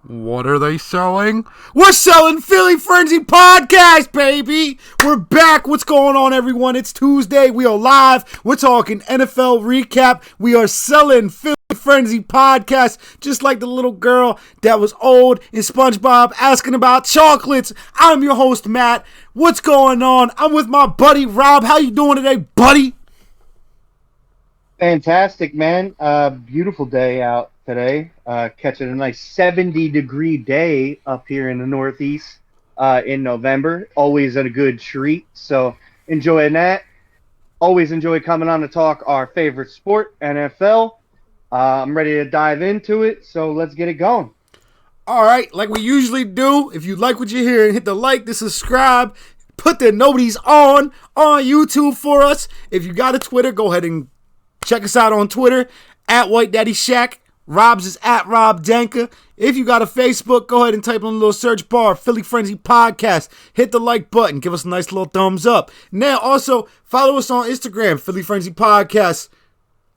What are they selling? We're selling Philly Frenzy Podcast, baby! We're back. What's going on, everyone? It's Tuesday. We are live. We're talking NFL recap. We are selling Philly Frenzy Podcast, just like the little girl that was old in SpongeBob asking about chocolates. I'm your host, Matt. What's going on? I'm with my buddy, Rob. How you doing today, buddy? Fantastic, man. Beautiful day out today. Catching a nice 70-degree day up here in the Northeast in November. Always a good treat. So enjoying that. Always enjoy coming on to talk our favorite sport, NFL. I'm ready to dive into it. So let's get it going. All right, like we usually do, if you like what you hear, hit the like, the subscribe, put the notice on YouTube for us. If you got a Twitter, go ahead and check us out on Twitter, at White Daddy Shack. Rob's is at Rob Danka. If you got a Facebook, go ahead and type in the little search bar, Philly Frenzy Podcast. Hit the like button. Give us a nice little thumbs up. Now, also, follow us on Instagram, Philly Frenzy Podcast.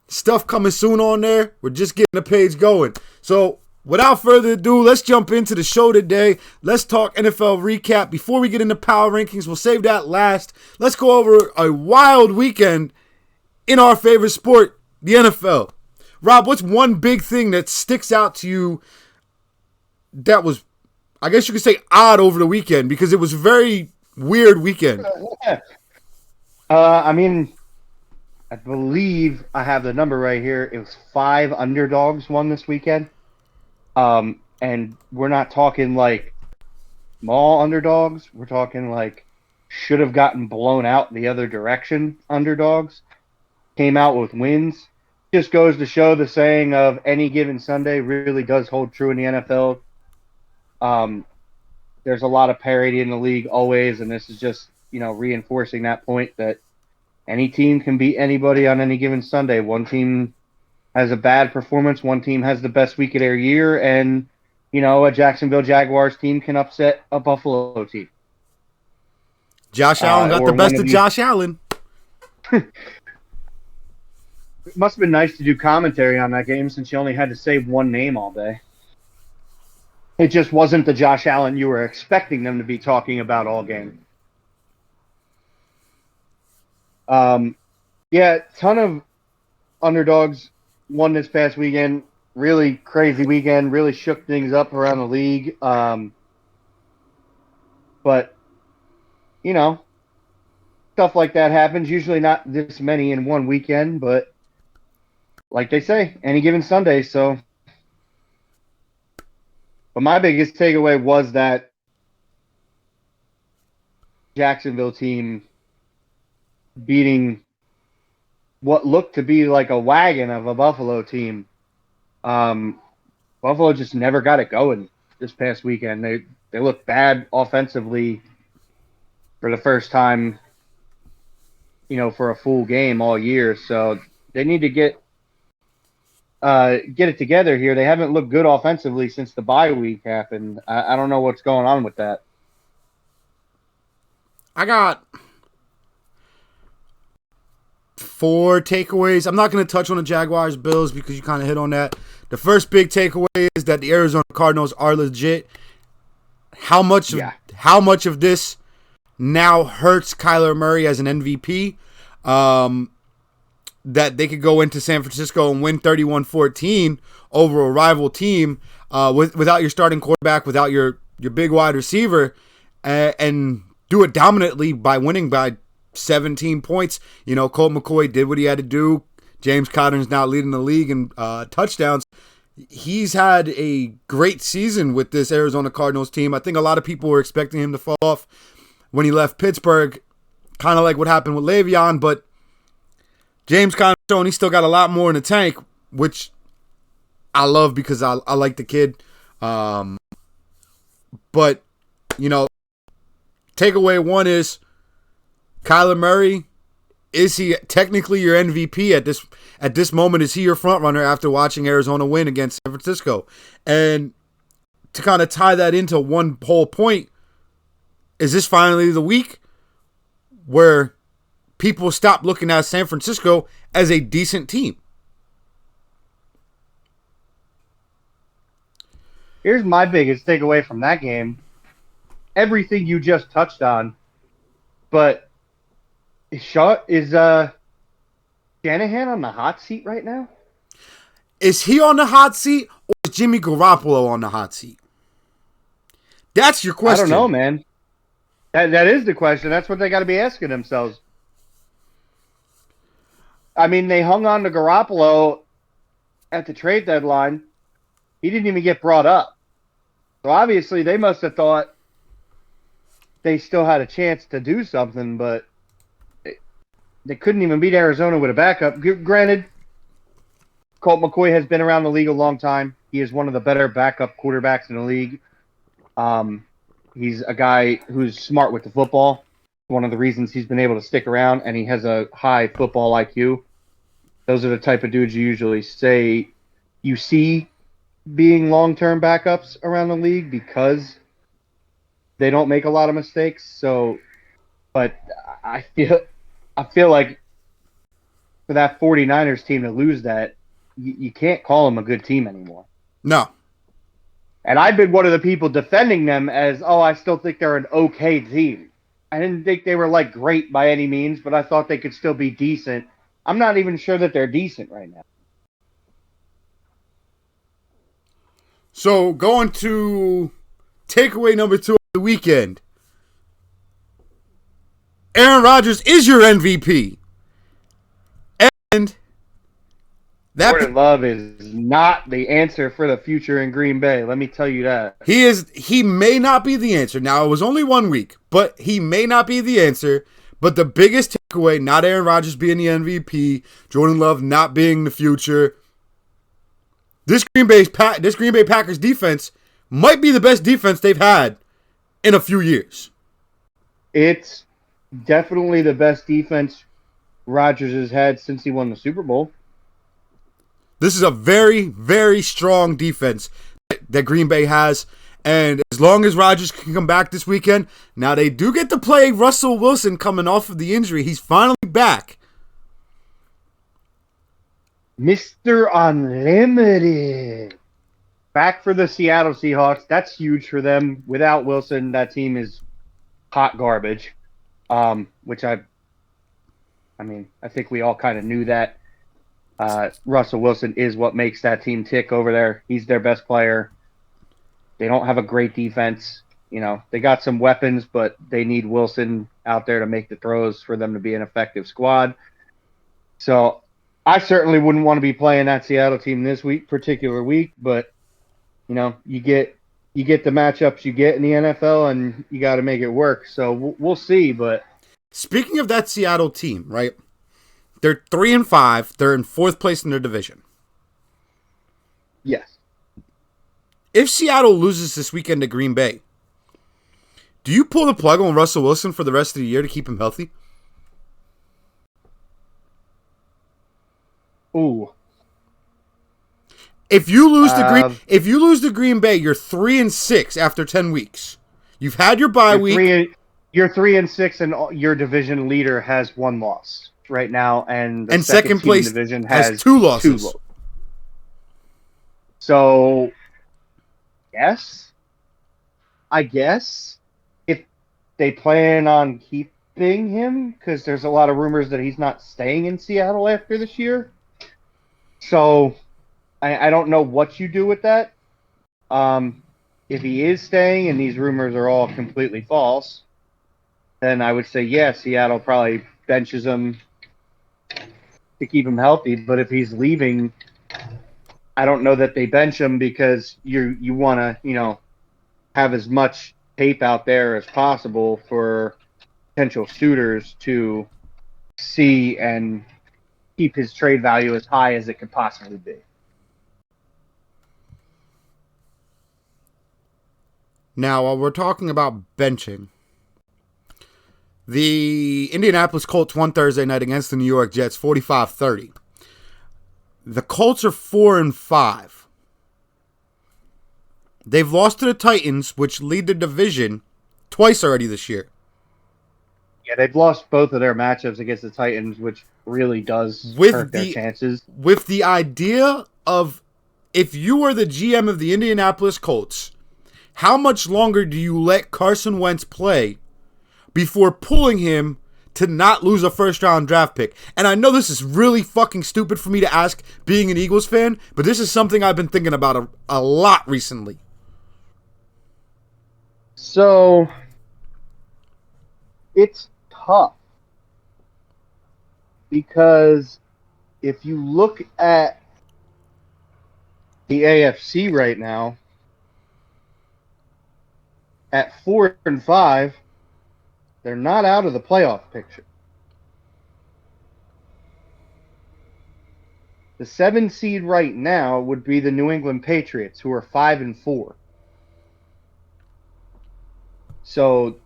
Stuff coming soon on there. We're just getting the page going. So, without further ado, let's jump into the show today. Let's talk NFL recap. Before we get into power rankings, we'll save that last. Let's go over a wild weekend in our favorite sport, the NFL. Rob, what's one big thing that sticks out to you that was, I guess you could say, odd over the weekend? Because it was a very weird weekend. I believe I have the number right here. It was 5 underdogs won this weekend. And we're not talking like small underdogs. We're talking like should have gotten blown out the other direction underdogs. Came out with wins. Just goes to show the saying of any given Sunday really does hold true in the NFL. There's a lot of parity in the league always, and this is just, reinforcing that point that any team can beat anybody on any given Sunday. One team has a bad performance, one team has the best week of their year, and, a Jacksonville Jaguars team can upset a Buffalo team. Josh Allen got the best of Josh Allen. It must have been nice to do commentary on that game since you only had to say one name all day. It just wasn't the Josh Allen you were expecting them to be talking about all game. Ton of underdogs won this past weekend. Really crazy weekend. Really shook things up around the league. But, stuff like that happens. Usually not this many in one weekend, but like they say, any given Sunday. So, but my biggest takeaway was that Jacksonville team beating what looked to be like a wagon of a Buffalo team. Buffalo just never got it going this past weekend. They looked bad offensively for the first time, for a full game all year. So they need to get it together here. They haven't looked good offensively since the bye week happened. I don't know what's going on with that. I got 4 takeaways. I'm not going to touch on the Jaguars Bills because you kind of hit on that. The first big takeaway is that the Arizona Cardinals are legit. How much of this now hurts Kyler Murray as an MVP? That they could go into San Francisco and win 31-14 over a rival team without your starting quarterback, without your big wide receiver, and do it dominantly by winning by 17 points. Colt McCoy did what he had to do. James Conner's now leading the league in touchdowns. He's had a great season with this Arizona Cardinals team. I think a lot of people were expecting him to fall off when he left Pittsburgh, kind of like what happened with Le'Veon, but James Conner showing he's still got a lot more in the tank, which I love because I like the kid. But, takeaway 1 is Kyler Murray, is he technically your MVP at this moment? Is he your front runner after watching Arizona win against San Francisco? And to kind of tie that into one whole point, is this finally the week where people stop looking at San Francisco as a decent team? Here's my biggest takeaway from that game. Everything you just touched on, but is Shanahan on the hot seat right now? Is he on the hot seat or is Jimmy Garoppolo on the hot seat? That's your question. I don't know, man. That is the question. That's what they got to be asking themselves. I mean, they hung on to Garoppolo at the trade deadline. He didn't even get brought up. So obviously they must have thought they still had a chance to do something, but they couldn't even beat Arizona with a backup. Granted, Colt McCoy has been around the league a long time. He is one of the better backup quarterbacks in the league. He's a guy who's smart with the football. One of the reasons he's been able to stick around, and he has a high football IQ. Those are the type of dudes you usually say you see being long-term backups around the league because they don't make a lot of mistakes. So, but I feel like for that 49ers team to lose that, you can't call them a good team anymore. No. And I've been one of the people defending them as, I still think they're an okay team. I didn't think they were like great by any means, but I thought they could still be decent. I'm not even sure that they're decent right now. So going to takeaway number 2 of the weekend. Aaron Rodgers is your MVP. And Jordan Love is not the answer for the future in Green Bay. Let me tell you that. He may not be the answer. Now, it was only 1 week, but he may not be the answer. But the biggest takeaway, not Aaron Rodgers being the MVP, Jordan Love not being the future. This Green Bay Packers defense might be the best defense they've had in a few years. It's definitely the best defense Rodgers has had since he won the Super Bowl. This is a very, very strong defense that Green Bay has. And as long as Rodgers can come back this weekend, now they do get to play Russell Wilson coming off of the injury. He's finally back. Mr. Unlimited. Back for the Seattle Seahawks. That's huge for them. Without Wilson, that team is hot garbage. Which I think we all kind of knew that. Russell Wilson is what makes that team tick over there. He's their best player. They don't have a great defense. They got some weapons, but they need Wilson out there to make the throws for them to be an effective squad. So I certainly wouldn't want to be playing that Seattle team this particular week, but you get the matchups you get in the NFL, and you got to make it work. So we'll see. But speaking of that Seattle team, right? They're 3-5. They're in 4th place in their division. Yes. If Seattle loses this weekend to Green Bay, do you pull the plug on Russell Wilson for the rest of the year to keep him healthy? Ooh. If you lose to Green Bay, you're 3-6 after 10 weeks. You've had your bye week. You're 3-6, and your division leader has 1 loss right now, and second place division has 2 losses. So, yes, I guess if they plan on keeping him, because there's a lot of rumors that he's not staying in Seattle after this year. So, I don't know what you do with that. If he is staying and these rumors are all completely false, then I would say, Seattle probably benches him to keep him healthy. But if he's leaving, I don't know that they bench him, because you want to, have as much tape out there as possible for potential suitors to see and keep his trade value as high as it could possibly be. Now, while we're talking about benching, the Indianapolis Colts won Thursday night against the New York Jets 45-30. The Colts are 4-5. They've lost to the Titans, which lead the division, twice already this year. Yeah, they've lost both of their matchups against the Titans, which really does hurt their chances. With the idea of if you were the GM of the Indianapolis Colts, how much longer do you let Carson Wentz play before pulling him to not lose a first-round draft pick? And I know this is really fucking stupid for me to ask being an Eagles fan, but this is something I've been thinking about a lot recently. So, it's tough. Because if you look at the AFC right now, at 4-5, they're not out of the playoff picture. The 7 seed right now would be the New England Patriots, who are 5-4. So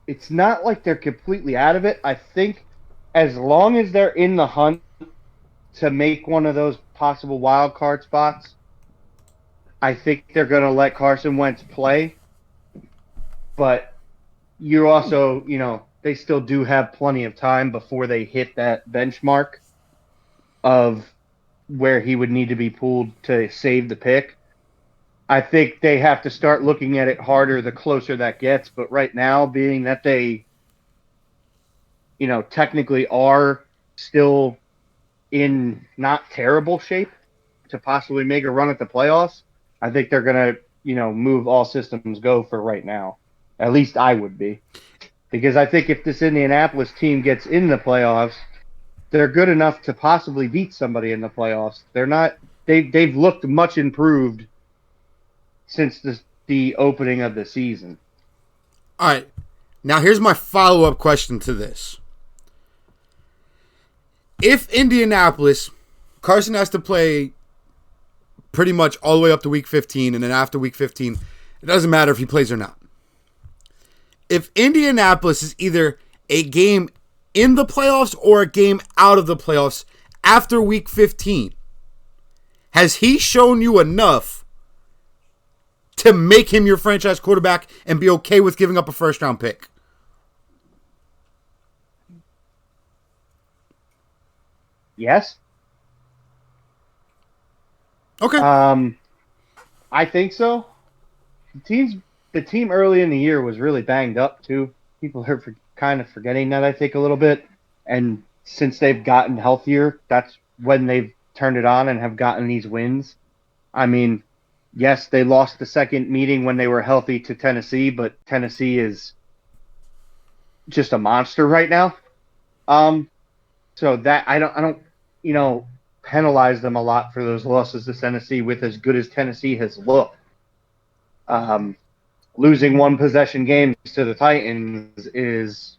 it's not like they're completely out of it. I think as long as they're in the hunt to make one of those possible wild card spots, I think they're going to let Carson Wentz play. But you also, they still do have plenty of time before they hit that benchmark of where he would need to be pulled to save the pick. I think they have to start looking at it harder the closer that gets. But right now, being that they, technically are still in not terrible shape to possibly make a run at the playoffs, I think they're going to, move all systems go for right now. At least I would be. Because I think if this Indianapolis team gets in the playoffs, they're good enough to possibly beat somebody in the playoffs. They're not. They've looked much improved since the opening of the season. All right. Now here's my follow-up question to this. If Indianapolis, Carson has to play pretty much all the way up to week 15, and then after week 15, it doesn't matter if he plays or not. If Indianapolis is either a game in the playoffs or a game out of the playoffs after week 15, has he shown you enough to make him your franchise quarterback and be okay with giving up a first-round pick? Yes. Okay. I think so. The team early in the year was really banged up too. People are kind of forgetting that, I think, a little bit. And since they've gotten healthier, that's when they've turned it on and have gotten these wins. I mean, yes, they lost the second meeting when they were healthy to Tennessee, but Tennessee is just a monster right now. So that I don't penalize them a lot for those losses to Tennessee with as good as Tennessee has looked. Losing one possession games to the Titans is,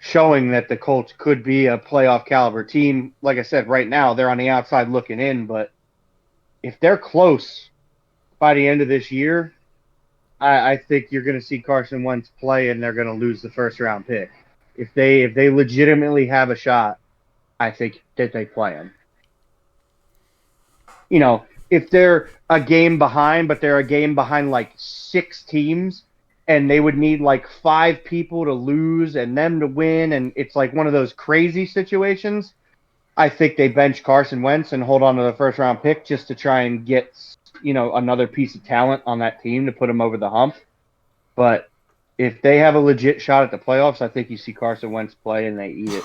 showing that the Colts could be a playoff caliber team. Like I said, right now they're on the outside looking in, but if they're close by the end of this year, I think you're going to see Carson Wentz play and they're going to lose the first round pick. If they legitimately have a shot, I think that they play him. If they're a game behind, but they're a game behind like 6 teams, and they would need like 5 people to lose and them to win, and it's like one of those crazy situations, I think they bench Carson Wentz and hold on to the first round pick just to try and get, another piece of talent on that team to put them over the hump. But if they have a legit shot at the playoffs, I think you see Carson Wentz play and they eat it.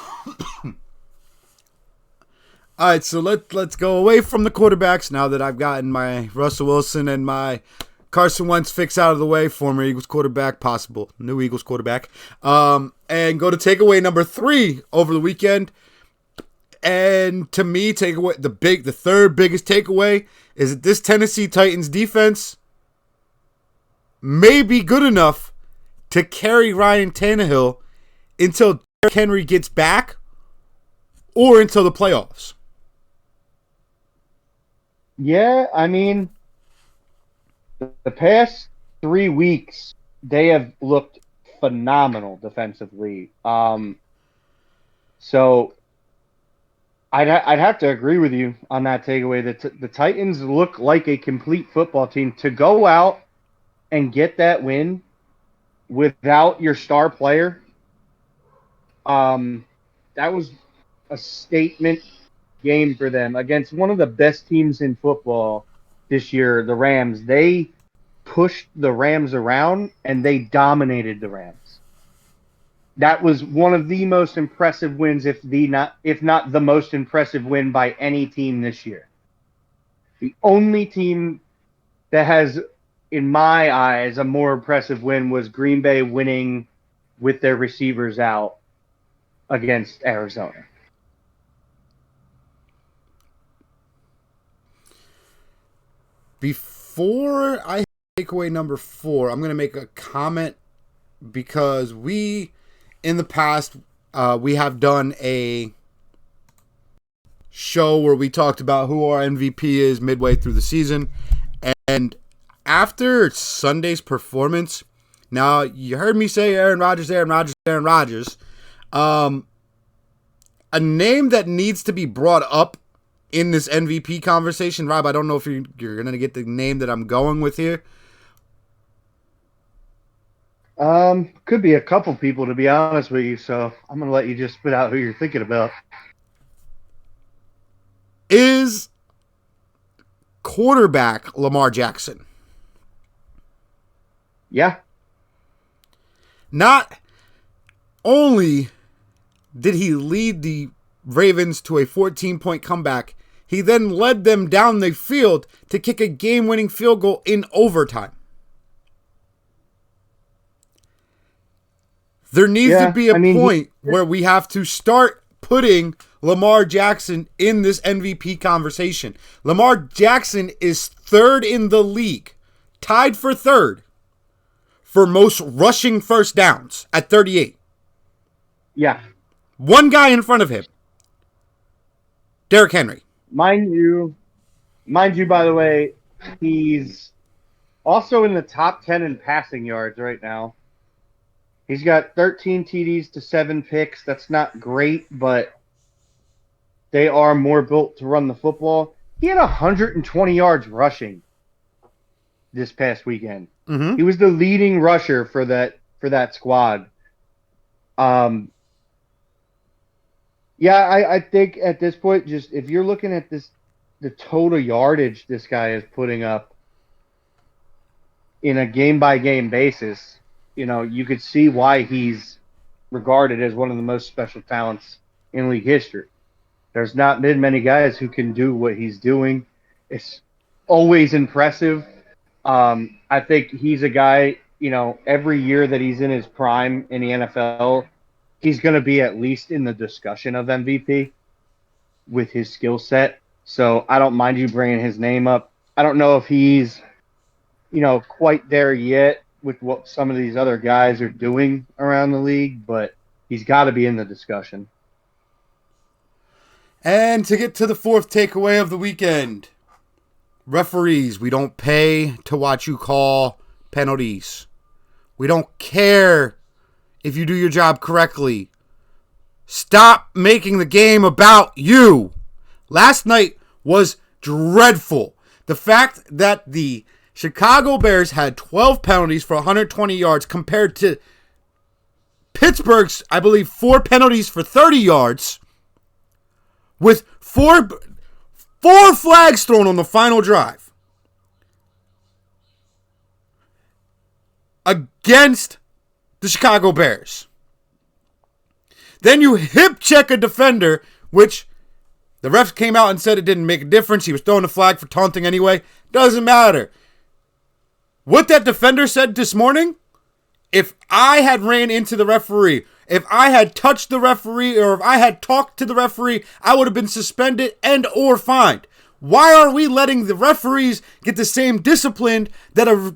All right, so let's go away from the quarterbacks now that I've gotten my Russell Wilson and my Carson Wentz fix out of the way, former Eagles quarterback, possible new Eagles quarterback, and go to takeaway number 3 over the weekend. And to me, takeaway the third biggest takeaway is that this Tennessee Titans defense may be good enough to carry Ryan Tannehill until Derrick Henry gets back or until the playoffs. Yeah, I mean, the past 3 weeks, they have looked phenomenal defensively. So I'd have to agree with you on that takeaway. That the Titans look like a complete football team. To go out and get that win without your star player, that was a statement game for them against one of the best teams in football this year, the Rams. They pushed the Rams around and they dominated the Rams. That was one of the most impressive wins, if not the most impressive win by any team this year. The only team that has, in my eyes, a more impressive win was Green Bay winning with their receivers out against Arizona. Before I take away number 4, I'm going to make a comment because in the past, we have done a show where we talked about who our MVP is midway through the season. And after Sunday's performance, now you heard me say Aaron Rodgers. A name that needs to be brought up in this MVP conversation, Rob, I don't know if you're going to get the name that I'm going with here. Could be a couple people, to be honest with you, so I'm going to let you just spit out who you're thinking about. Is quarterback Lamar Jackson. Yeah. Not only did he lead the Ravens to a 14-point comeback, he then led them down the field to kick a game-winning field goal in overtime. There needs to be a point where we have to start putting Lamar Jackson in this MVP conversation. Lamar Jackson is third in the league, tied for third for most rushing first downs at 38. Yeah. One guy in front of him, Derrick Henry. Mind you, by the way, he's also in the top 10 in passing yards right now. He's got 13 TDs to 7 picks. That's not great, but they are more built to run the football. He had 120 yards rushing this past weekend. Mm-hmm. He was the leading rusher for that squad. Yeah, I think at this point, just if you're looking at the total yardage this guy is putting up in a game-by-game basis, you could see why he's regarded as one of the most special talents in league history. There's not been many guys who can do what he's doing. It's always impressive. I think he's a guy, every year that he's in his prime in the NFL, he's going to be at least in the discussion of MVP with his skill set. So I don't mind you bringing his name up. I don't know if he's, quite there yet with what some of these other guys are doing around the league, but he's got to be in the discussion. And to get to the 4th takeaway of the weekend, referees, we don't pay to watch you call penalties. We don't care if you do your job correctly. Stop making the game about you. Last night was dreadful. The fact that the Chicago Bears had 12 penalties for 120 yards compared to Pittsburgh's, I believe, 4 penalties for 30 yards with four flags thrown on the final drive against the Chicago Bears. Then you hip check a defender, which the refs came out and said it didn't make a difference. He was throwing a flag for taunting anyway. Doesn't matter. What that defender said this morning, if I had ran into the referee, if I had touched the referee, or if I had talked to the referee, I would have been suspended and or fined. Why are we letting the referees get the same discipline that a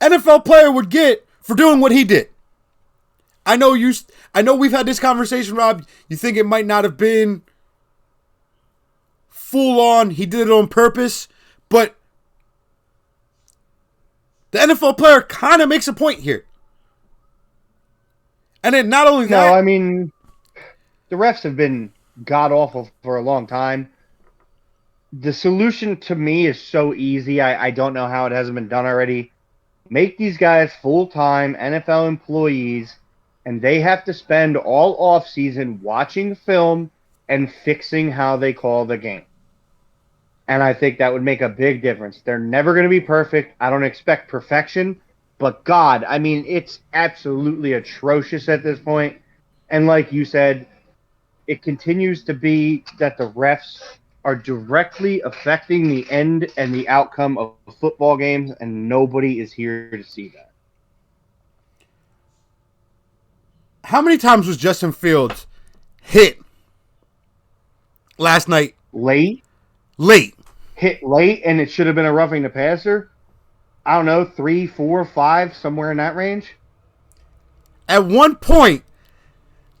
NFL player would get for doing what he did? I know we've had this conversation, Rob. You think it might not have been full on, he did it on purpose, but the NFL player kind of makes a point here. And then not only that... No, I mean, the refs have been god-awful for a long time. The solution to me is so easy. I don't know how it hasn't been done already. Make these guys full-time NFL employees, and they have to spend all offseason watching film and fixing how they call the game. And I think that would make a big difference. They're never going to be perfect. I don't expect perfection. But God, I mean, it's absolutely atrocious at this point. And like you said, it continues to be that the refs are directly affecting the end and the outcome of football games, and nobody is here to see that. How many times was Justin Fields hit last night? Late. Hit late, and it should have been a roughing the passer. I don't know, 3, 4, 5, somewhere in that range. At one point,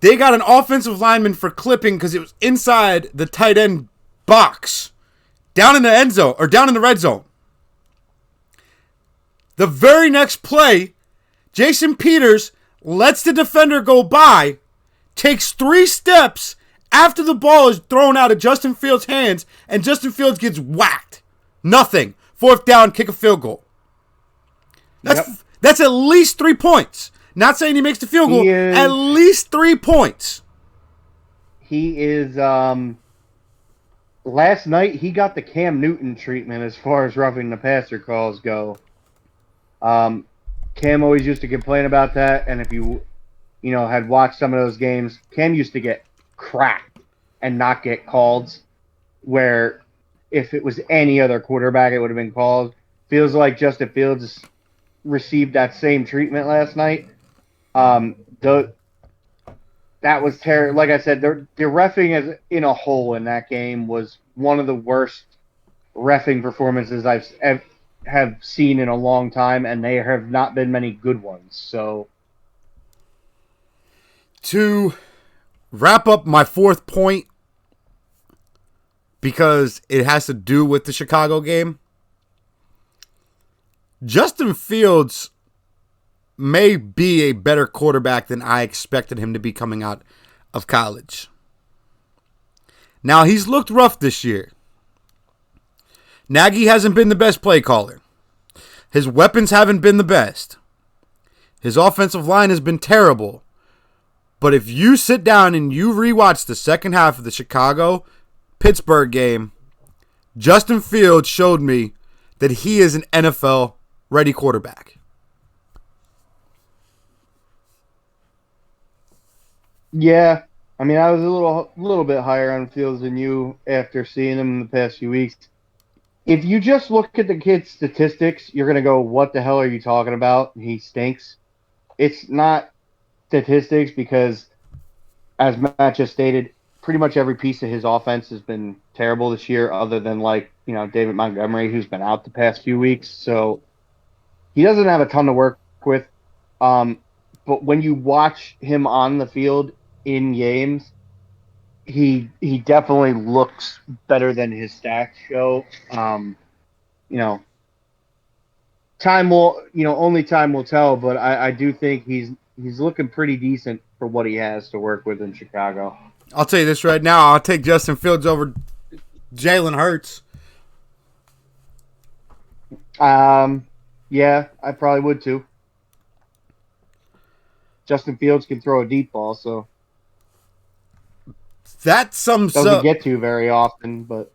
they got an offensive lineman for clipping because it was inside the tight end box, down in the end zone, or down in the red zone. The very next play, Jason Peters lets the defender go by, takes 3 steps after the ball is thrown out of Justin Fields' hands, and Justin Fields gets whacked. Nothing. 4th down, kick a field goal. That's at least 3 points. Not saying he makes the field goal. At least 3 points. He is, last night he got the Cam Newton treatment as far as roughing the passer calls go. Cam always used to complain about that, and if you had watched some of those games, Cam used to get cracked and not get called, where if it was any other quarterback, it would have been called. Feels like Justin Fields received that same treatment last night. That was terrible. Like I said, the reffing as in a whole in that game was one of the worst reffing performances I've seen in a long time, and there have not been many good ones. So, to wrap up my 4th point, because it has to do with the Chicago game, Justin Fields may be a better quarterback than I expected him to be coming out of college. Now, he's looked rough this year. Nagy hasn't been the best play caller. His weapons haven't been the best. His offensive line has been terrible. But if you sit down and you rewatch the second half of the Chicago-Pittsburgh game, Justin Fields showed me that he is an NFL-ready quarterback. Yeah, I mean, I was a little bit higher on Fields than you after seeing him in the past few weeks. If you just look at the kid's statistics, you're going to go, what the hell are you talking about? He stinks. It's not statistics because, as Matt just stated, pretty much every piece of his offense has been terrible this year other than, David Montgomery, who's been out the past few weeks. So he doesn't have a ton to work with. But when you watch him on the field in games, he definitely looks better than his stats show. Only time will tell, but I do think he's looking pretty decent for what he has to work with in Chicago. I'll tell you this right now. I'll take Justin Fields over Jalen Hurts. Yeah, I probably would too. Justin Fields can throw a deep ball, so that sums doesn't up. Get to very often, but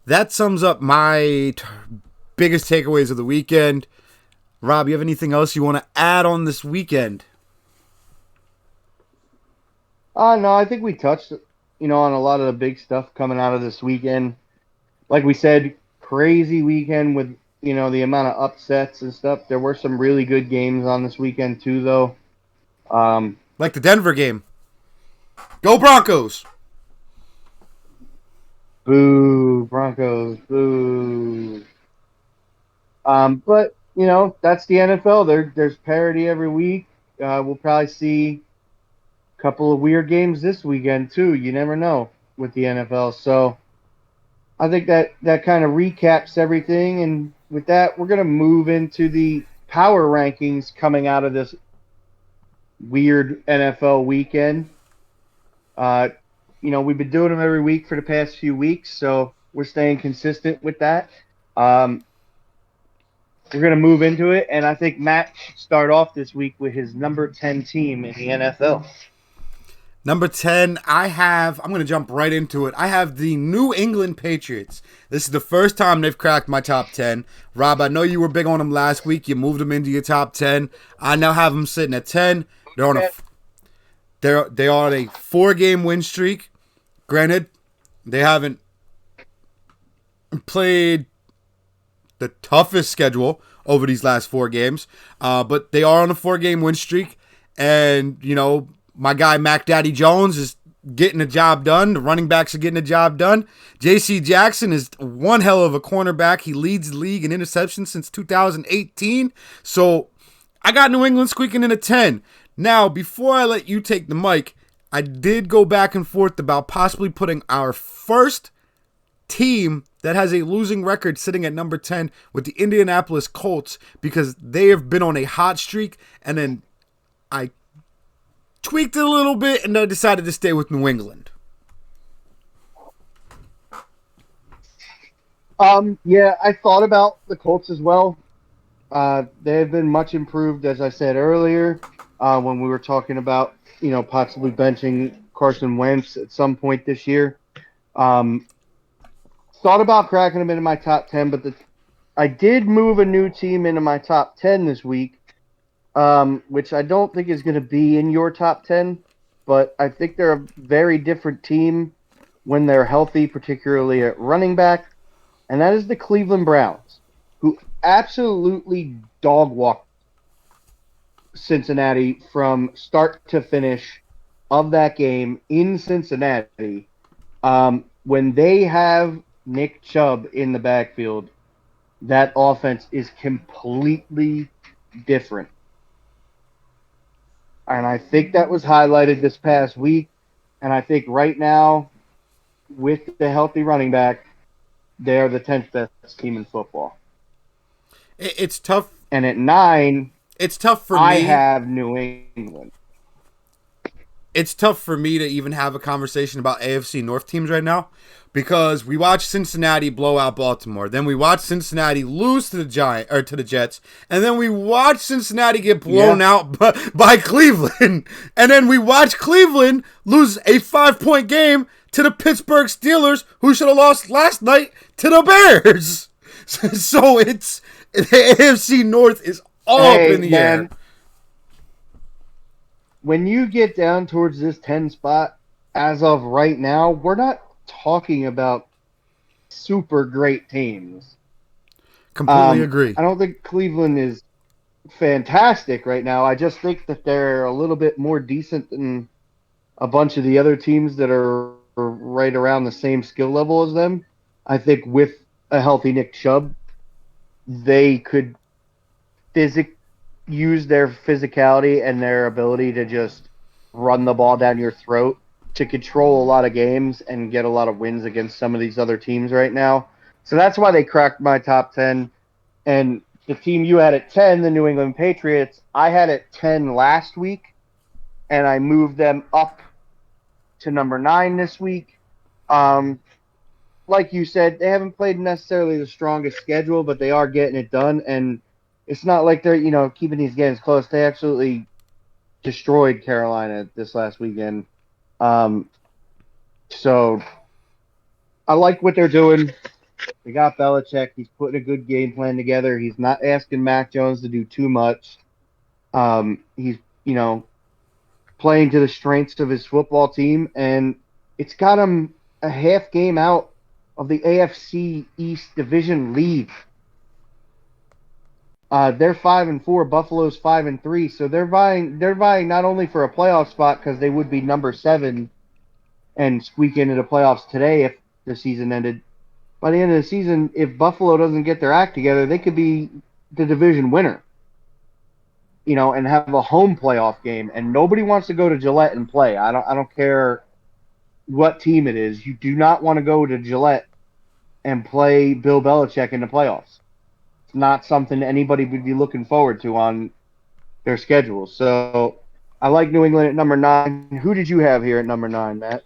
that sums up my biggest takeaways of the weekend. Rob, you have anything else you want to add on this weekend? No, I think we touched, on a lot of the big stuff coming out of this weekend. Like we said, crazy weekend with, the amount of upsets and stuff. There were some really good games on this weekend too, though. Like the Denver game. Go Broncos! Boo, Broncos, boo. But, that's the NFL. There's parity every week. We'll probably see a couple of weird games this weekend, too. You never know with the NFL. So I think that kind of recaps everything. And with that, we're going to move into the power rankings coming out of this weird NFL weekend. We've been doing them every week for the past few weeks, so we're staying consistent with that. We're going to move into it, and I think Matt should start off this week with his number 10 team in the NFL. Number 10, I'm going to jump right into it. I have the New England Patriots. This is the first time they've cracked my top 10. Rob, I know you were big on them last week. You moved them into your top 10. I now have them sitting at 10. They're on they are on a 4-game win streak. Granted, they haven't played the toughest schedule over these last 4 games, but they are on a 4-game win streak. And, my guy Mac Daddy Jones is getting the job done. The running backs are getting the job done. J.C. Jackson is one hell of a cornerback. He leads the league in interceptions since 2018. So I got New England squeaking in a 10. Now, before I let you take the mic, I did go back and forth about possibly putting our first team that has a losing record sitting at number 10 with the Indianapolis Colts, because they have been on a hot streak, and then I tweaked it a little bit, and I decided to stay with New England. Yeah, I thought about the Colts as well. They have been much improved, as I said earlier, when we were talking about, possibly benching Carson Wentz at some point this year. Thought about cracking them into my top 10, but I did move a new team into my top 10 this week. Which I don't think is going to be in your top 10, but I think they're a very different team when they're healthy, particularly at running back, and that is the Cleveland Browns, who absolutely dog-walked Cincinnati from start to finish of that game in Cincinnati. When they have Nick Chubb in the backfield, that offense is completely different. And I think that was highlighted this past week. And I think right now, with the healthy running back, they're the 10th best team in football. It's tough. And at 9, it's tough for I me. have New England. It's tough for me to even have a conversation about AFC North teams right now, because we watched Cincinnati blow out Baltimore. Then we watched Cincinnati lose to the Jets. And then we watched Cincinnati get blown out by Cleveland. And then we watched Cleveland lose a 5-point game to the Pittsburgh Steelers, who should have lost last night to the Bears. So the AFC North is all up in the air. When you get down towards this 10 spot, as of right now, we're not talking about super great teams. Completely agree. I don't think Cleveland is fantastic right now. I just think that they're a little bit more decent than a bunch of the other teams that are right around the same skill level as them. I think with a healthy Nick Chubb, they could use their physicality and their ability to just run the ball down your throat to control a lot of games and get a lot of wins against some of these other teams right now. So that's why they cracked my top 10. And the team you had at 10, the New England Patriots, I had at 10 last week, and I moved them up to number 9 this week. Like you said, they haven't played necessarily the strongest schedule, but they are getting it done. And it's not like they're, keeping these games close. They absolutely destroyed Carolina this last weekend. So I like what they're doing. They got Belichick. He's putting a good game plan together. He's not asking Mac Jones to do too much. He's, playing to the strengths of his football team, and it's got him a half game out of the AFC East division lead. They're 5-4. Buffalo's 5-3. So they're vying not only for a playoff spot, because they would be number 7 and squeak into the playoffs today if the season ended. By the end of the season, if Buffalo doesn't get their act together, they could be the division winner. And have a home playoff game. And nobody wants to go to Gillette and play. I don't care what team it is. You do not want to go to Gillette and play Bill Belichick in the playoffs. It's not something anybody would be looking forward to on their schedule. So I like New England at number 9. Who did you have here at number 9, Matt?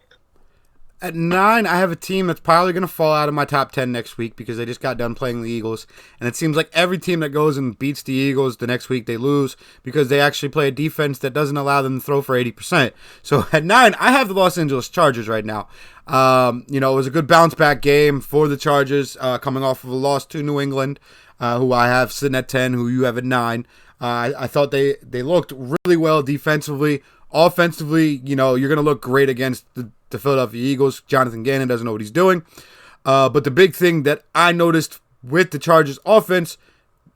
At 9, I have a team that's probably going to fall out of my top 10 next week because they just got done playing the Eagles. And it seems like every team that goes and beats the Eagles, the next week they lose because they actually play a defense that doesn't allow them to throw for 80%. So at 9, I have the Los Angeles Chargers right now. It was a good bounce back game for the Chargers coming off of a loss to New England, who I have sitting at 10, who you have at 9. I thought they looked really well defensively. Offensively, you're going to look great against the Philadelphia Eagles. Jonathan Gannon doesn't know what he's doing. But the big thing that I noticed with the Chargers offense,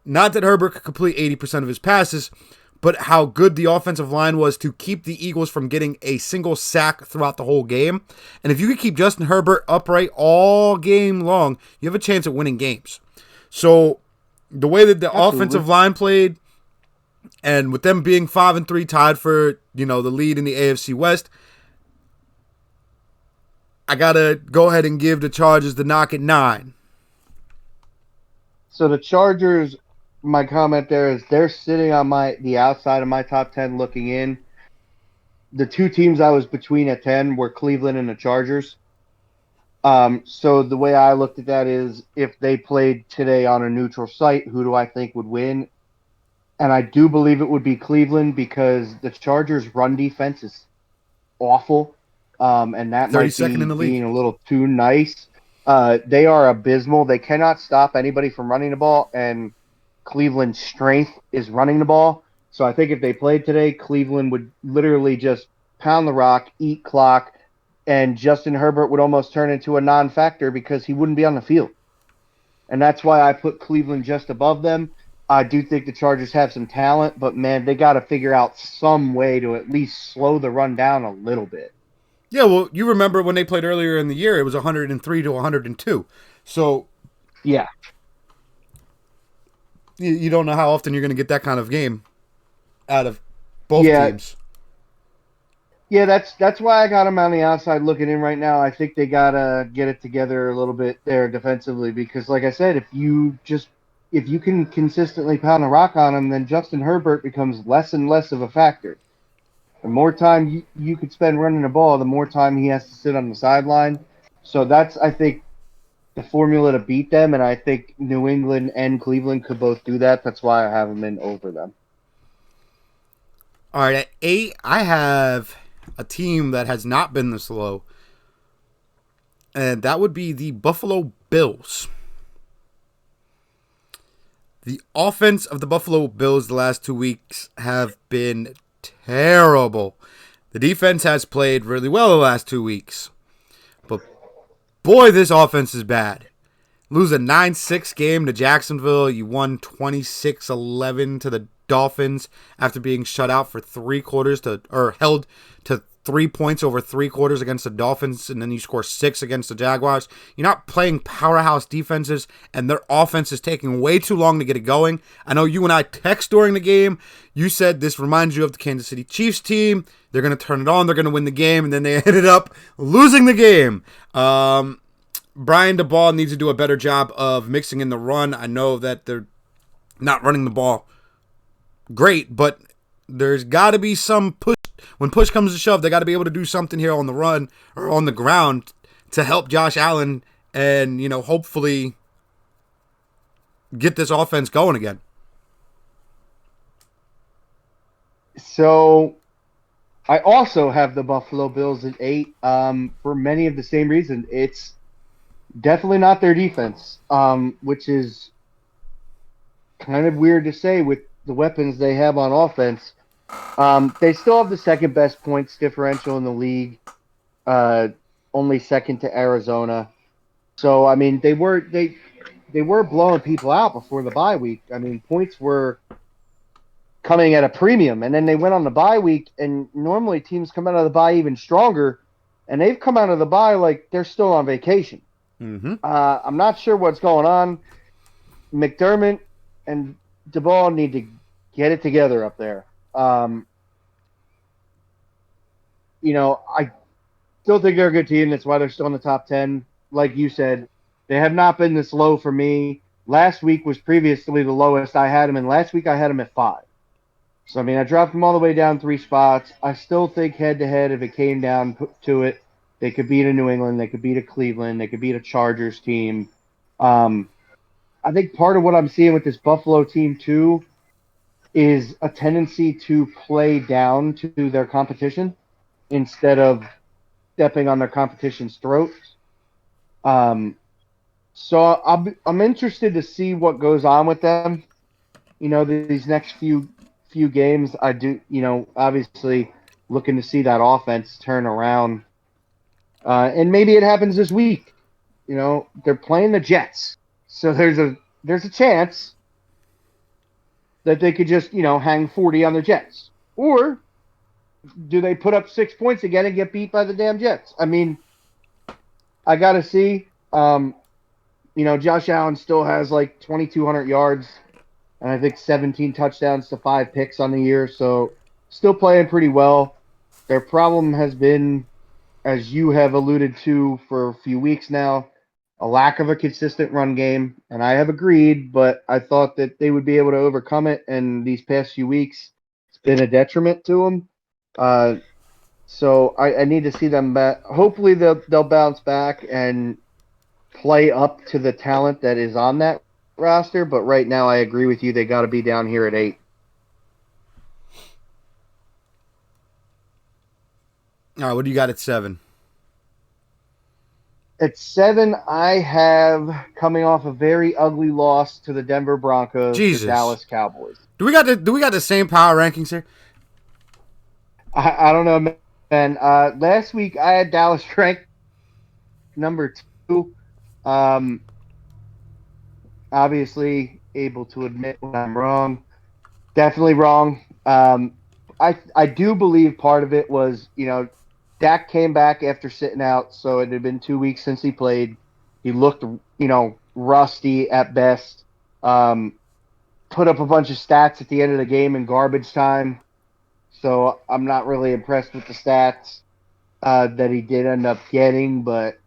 not that Herbert could complete 80% of his passes, but how good the offensive line was to keep the Eagles from getting a single sack throughout the whole game. And if you could keep Justin Herbert upright all game long, you have a chance at winning games. So the way that the offensive line played, and with them being 5-3 tied for, the lead in the AFC West, I got to go ahead and give the Chargers the knock at 9. So the Chargers, my comment there is they're sitting on the outside of my top 10 looking in. The two teams I was between at 10 were Cleveland and the Chargers. So the way I looked at that is if they played today on a neutral site, who do I think would win? And I do believe it would be Cleveland because the Chargers' run defense is awful. And that might be in the league. Being a little too nice. They are abysmal. They cannot stop anybody from running the ball, and Cleveland's strength is running the ball. So I think if they played today, Cleveland would literally just pound the rock, eat clock, and Justin Herbert would almost turn into a non-factor because he wouldn't be on the field. And that's why I put Cleveland just above them. I do think the Chargers have some talent, but, man, they got to figure out some way to at least slow the run down a little bit. Yeah, well, you remember when they played earlier in the year, it was 103 to 102. So, yeah, you don't know how often you're going to get that kind of game out of both teams. Yeah, that's why I got them on the outside looking in right now. I think they got to get it together a little bit there defensively because, like I said, if you can consistently pound the rock on them, then Justin Herbert becomes less and less of a factor. The more time you could spend running the ball, the more time he has to sit on the sideline. So that's, I think, the formula to beat them, and I think New England and Cleveland could both do that. That's why I have them in over them. All right, at 8, I have a team that has not been this low, and that would be the Buffalo Bills. The offense of the Buffalo Bills the last 2 weeks have been terrible. The defense has played really well the last 2 weeks. But, boy, this offense is bad. Lose a 9-6 game to Jacksonville. You won 26-11 to the Dolphins after being shut out for 3 quarters or held to 3 points over 3 quarters against the Dolphins, and then you score 6 against the Jaguars. You're not playing powerhouse defenses, and their offense is taking way too long to get it going. I know you and I text during the game. You said this reminds you of the Kansas City Chiefs team. They're going to turn it on. They're going to win the game, and then they ended up losing the game. Brian DeBall needs to do a better job of mixing in the run. I know that they're not running the ball great, but there's got to be some push. When push comes to shove, they got to be able to do something here on the run or on the ground to help Josh Allen and, hopefully get this offense going again. So I also have the Buffalo Bills at 8 for many of the same reasons. It's definitely not their defense, which is kind of weird to say with the weapons they have on offense. They still have the second best points differential in the league, only second to Arizona. So I mean, they were blowing people out before the bye week. I mean, points were coming at a premium, and then they went on the bye week. And normally teams come out of the bye even stronger, and they've come out of the bye like they're still on vacation. Mm-hmm. I'm not sure what's going on. McDermott and DeBall need to get it together up there. I still think they're a good team. That's why they're still in the top 10. Like you said, they have not been this low for me. Last week was previously the lowest I had them, and last week I had them at 5. So, I mean, I dropped them all the way down 3 spots. I still think head-to-head, if it came down to it, They could beat a New England. They could beat a Cleveland. They could beat a Chargers team. I think part of what I'm seeing with this Buffalo team too is a tendency to play down to their competition instead of stepping on their competition's throats. So I'm interested to see what goes on with them. These next few games, I do, obviously looking to see that offense turn around. And maybe it happens this week. They're playing the Jets. So there's a chance that they could just, hang 40 on the Jets. Or do they put up 6 points again and get beat by the damn Jets? I mean, I got to see. Josh Allen still has like 2,200 yards and I think 17 touchdowns to 5 picks on the year. So still playing pretty well. Their problem has been, as you have alluded to for a few weeks now, a lack of a consistent run game, and I have agreed, but I thought that they would be able to overcome it, and these past few weeks, it's been a detriment to them. So I need to see them back. Hopefully they'll bounce back and play up to the talent that is on that roster, but right now I agree with you. They got to be down here at 8. All right, what do you got at 7? At 7, I have coming off a very ugly loss to the Denver Broncos, Jesus. The Dallas Cowboys. Do we got the same power rankings here? I don't know, man. Last week I had Dallas ranked number 2. Obviously able to admit when I'm wrong. Definitely wrong. I do believe part of it was, Dak came back after sitting out, so it had been 2 weeks since he played. He looked, rusty at best. Put up a bunch of stats at the end of the game in garbage time. So I'm not really impressed with the stats that he did end up getting. But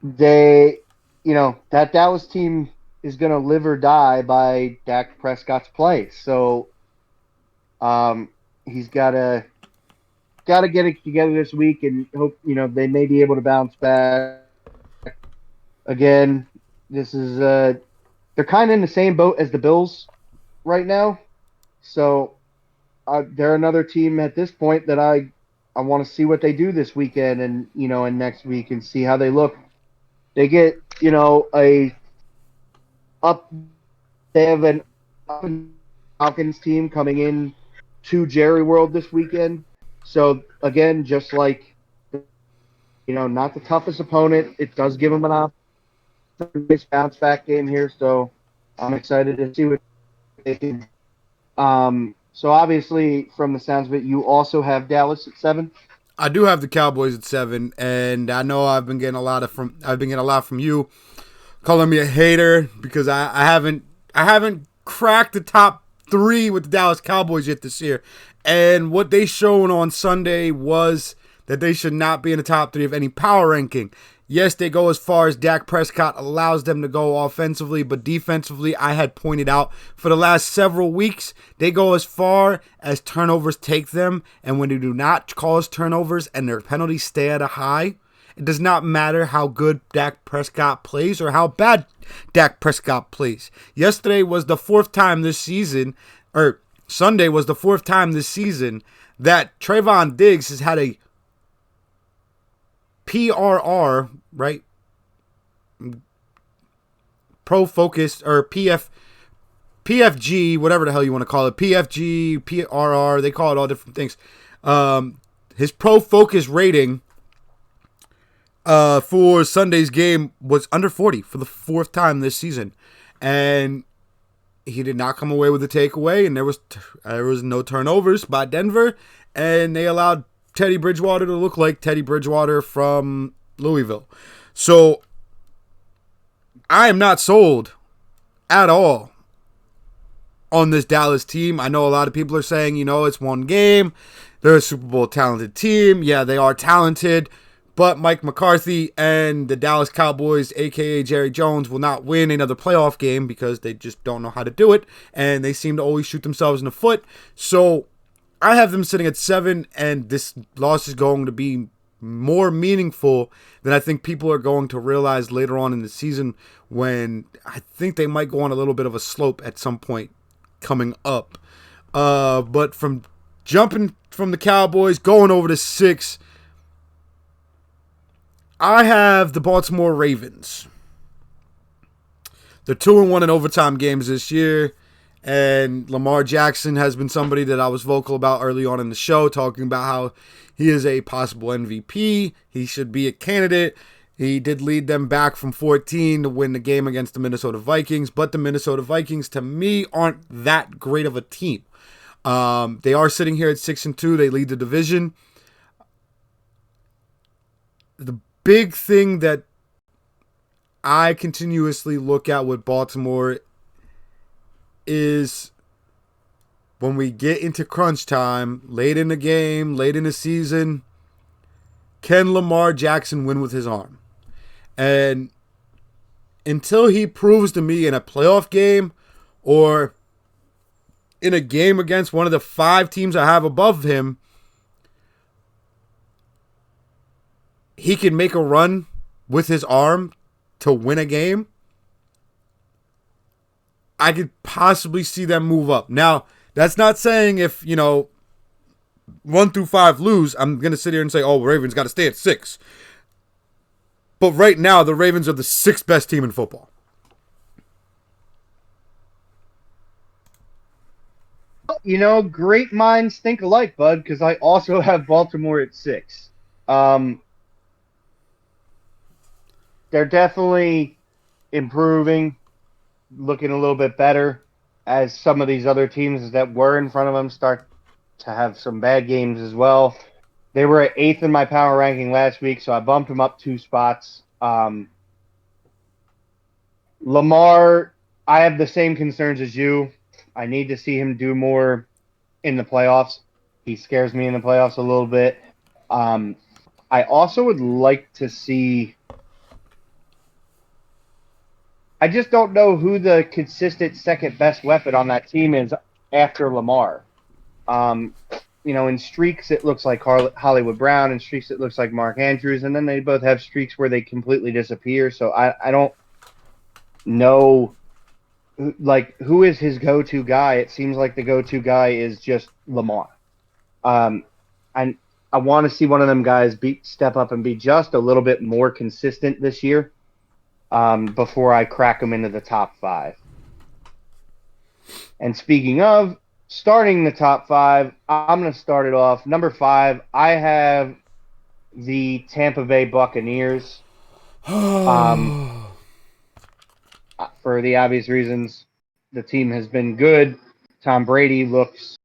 that Dallas team is going to live or die by Dak Prescott's play. So he's got to get it together this week and hope, they may be able to bounce back. Again, this is they're kind of in the same boat as the Bills right now. So they're another team at this point that I want to see what they do this weekend and, and next week and see how they look. They get, they have an Falcons team coming in to Jerry World this weekend. So, again, just like, not the toughest opponent, it does give them an opportunity to bounce back game here. So, I'm excited to see what they can. So, obviously, from the sounds of it, you also have Dallas at 7. I do have the Cowboys at 7, and I know I've been getting a lot from you, calling me a hater because I haven't cracked the top 3 with the Dallas Cowboys yet this year. And what they shown on Sunday was that they should not be in the top 3 of any power ranking. Yes, they go as far as Dak Prescott allows them to go offensively, but defensively, I had pointed out for the last several weeks, they go as far as turnovers take them. And when they do not cause turnovers and their penalties stay at a high, it does not matter how good Dak Prescott plays or how bad Dak Prescott plays. Yesterday was the 4th time this season, or Sunday was the 4th time this season that Trayvon Diggs has had a PRR, right? Pro Focus or PFG, whatever the hell you want to call it. PFG, PRR, they call it all different things. His Pro Focus rating for Sunday's game was under 40 for the 4th time this season. And he did not come away with a takeaway, and there was no turnovers by Denver, and they allowed Teddy Bridgewater to look like Teddy Bridgewater from Louisville. So I am not sold at all on this Dallas team. I know a lot of people are saying, it's one game. They're a Super Bowl talented team. Yeah, they are talented. But Mike McCarthy and the Dallas Cowboys, a.k.a. Jerry Jones, will not win another playoff game because they just don't know how to do it. And they seem to always shoot themselves in the foot. So I have them sitting at 7, and this loss is going to be more meaningful than I think people are going to realize later on in the season, when I think they might go on a little bit of a slope at some point coming up. But from jumping from the Cowboys, going over to 6, I have the Baltimore Ravens. They're 2-1 in overtime games this year. And Lamar Jackson has been somebody that I was vocal about early on in the show, talking about how he is a possible MVP. He should be a candidate. He did lead them back from 14 to win the game against the Minnesota Vikings. But the Minnesota Vikings, to me, aren't that great of a team. They are sitting here at 6-2. They lead the division. The big thing that I continuously look at with Baltimore is when we get into crunch time, late in the game, late in the season, can Lamar Jackson win with his arm? And until he proves to me in a playoff game or in a game against one of the 5 teams I have above him, he can make a run with his arm to win a game, I could possibly see them move up. Now, that's not saying if, 1 through 5 lose, I'm going to sit here and say, oh, Ravens got to stay at 6. But right now, the Ravens are the 6th best team in football. Great minds think alike, bud, because I also have Baltimore at 6. They're definitely improving, looking a little bit better as some of these other teams that were in front of them start to have some bad games as well. They were at 8th in my power ranking last week, so I bumped them up 2 spots. Lamar, I have the same concerns as you. I need to see him do more in the playoffs. He scares me in the playoffs a little bit. I also would like to see... I just don't know who the consistent second best weapon on that team is after Lamar. In streaks it looks like Hollywood Brown, in streaks it looks like Mark Andrews, and then they both have streaks where they completely disappear. So I don't know, who is his go-to guy. It seems like the go-to guy is just Lamar. And I want to see one of them guys step up and be just a little bit more consistent this year. Before I crack them into the top 5. And speaking of starting the top 5, I'm going to start it off. Number 5, I have the Tampa Bay Buccaneers. For the obvious reasons, the team has been good. Tom Brady looks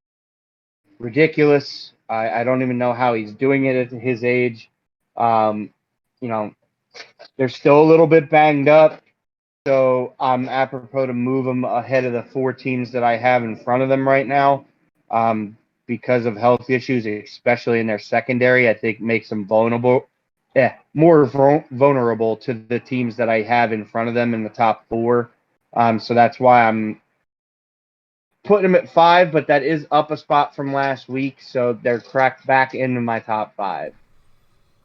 ridiculous. I don't even know how he's doing it at his age. They're still a little bit banged up, so I'm apropos to move them ahead of the 4 teams that I have in front of them right now because of health issues, especially in their secondary. I think makes them more vulnerable to the teams that I have in front of them in the top 4. So that's why I'm putting them at 5, but that is up a spot from last week, so they're cracked back into my top 5.